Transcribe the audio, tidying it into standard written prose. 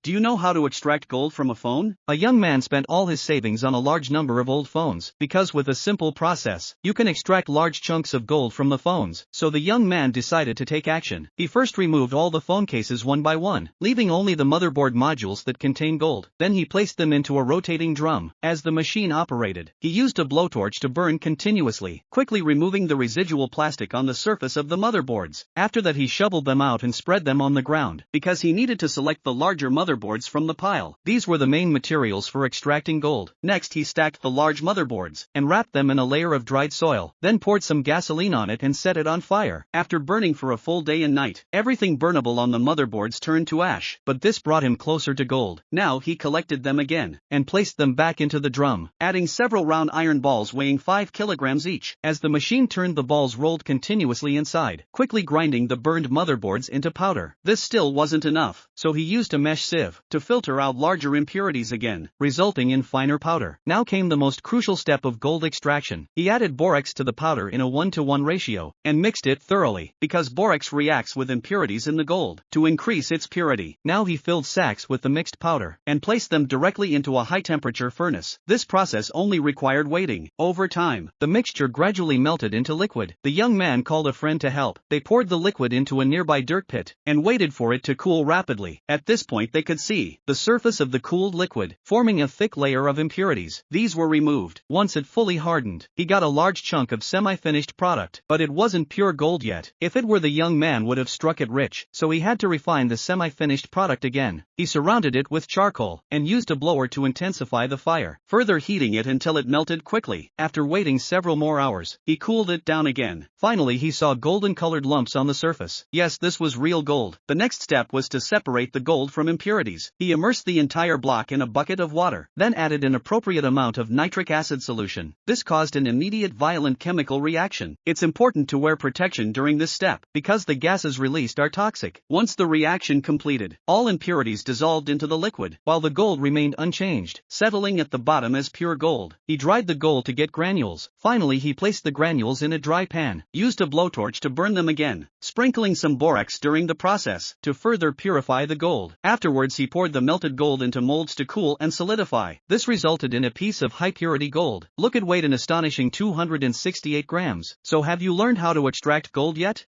Do you know how to extract gold from a phone? A young man spent all his savings on a large number of old phones, because with a simple process, you can extract large chunks of gold from the phones. So the young man decided to take action. He first removed all the phone cases one by one, leaving only the motherboard modules that contain gold. Then he placed them into a rotating drum. As the machine operated, he used a blowtorch to burn continuously, quickly removing the residual plastic on the surface of the motherboards. After that, he shoveled them out and spread them on the ground, because he needed to select the larger motherboards from the pile. These were the main materials for extracting gold. Next, he stacked the large motherboards and wrapped them in a layer of dried soil, then poured some gasoline on it and set it on fire. After burning for a full day and night, everything burnable on the motherboards turned to ash, but this brought him closer to gold. Now he collected them again and placed them back into the drum, adding several round iron balls weighing 5 kilograms each. As the machine turned, the balls rolled continuously inside, quickly grinding the burned motherboards into powder. This still wasn't enough, so he used a mesh sieve to filter out larger impurities again, resulting in finer powder. Now came the most crucial step of gold extraction. He added borax to the powder in a 1:1 ratio, and mixed it thoroughly, because borax reacts with impurities in the gold to increase its purity. Now he filled sacks with the mixed powder, and placed them directly into a high-temperature furnace. This process only required waiting. Over time, the mixture gradually melted into liquid. The young man called a friend to help. They poured the liquid into a nearby dirt pit, and waited for it to cool rapidly. At this point, they could see the surface of the cooled liquid, forming a thick layer of impurities. These were removed. Once it fully hardened, he got a large chunk of semi-finished product, but it wasn't pure gold yet. If it were, the young man would have struck it rich, so he had to refine the semi-finished product again. He surrounded it with charcoal, and used a blower to intensify the fire, further heating it until it melted quickly. After waiting several more hours, he cooled it down again. Finally, he saw golden-colored lumps on the surface. Yes, this was real gold. The next step was to separate the gold from impurities. He immersed the entire block in a bucket of water, then added an appropriate amount of nitric acid solution. This caused an immediate violent chemical reaction. It's important to wear protection during this step, because the gases released are toxic. Once the reaction completed, all impurities dissolved into the liquid, while the gold remained unchanged, settling at the bottom as pure gold. He dried the gold to get granules. Finally, he placed the granules in a dry pan, used a blowtorch to burn them again, sprinkling some borax during the process to further purify the gold. Afterwards, he poured the melted gold into molds to cool and solidify. This resulted in a piece of high-purity gold. Look, it weighed an astonishing 268 grams. So have you learned how to extract gold yet?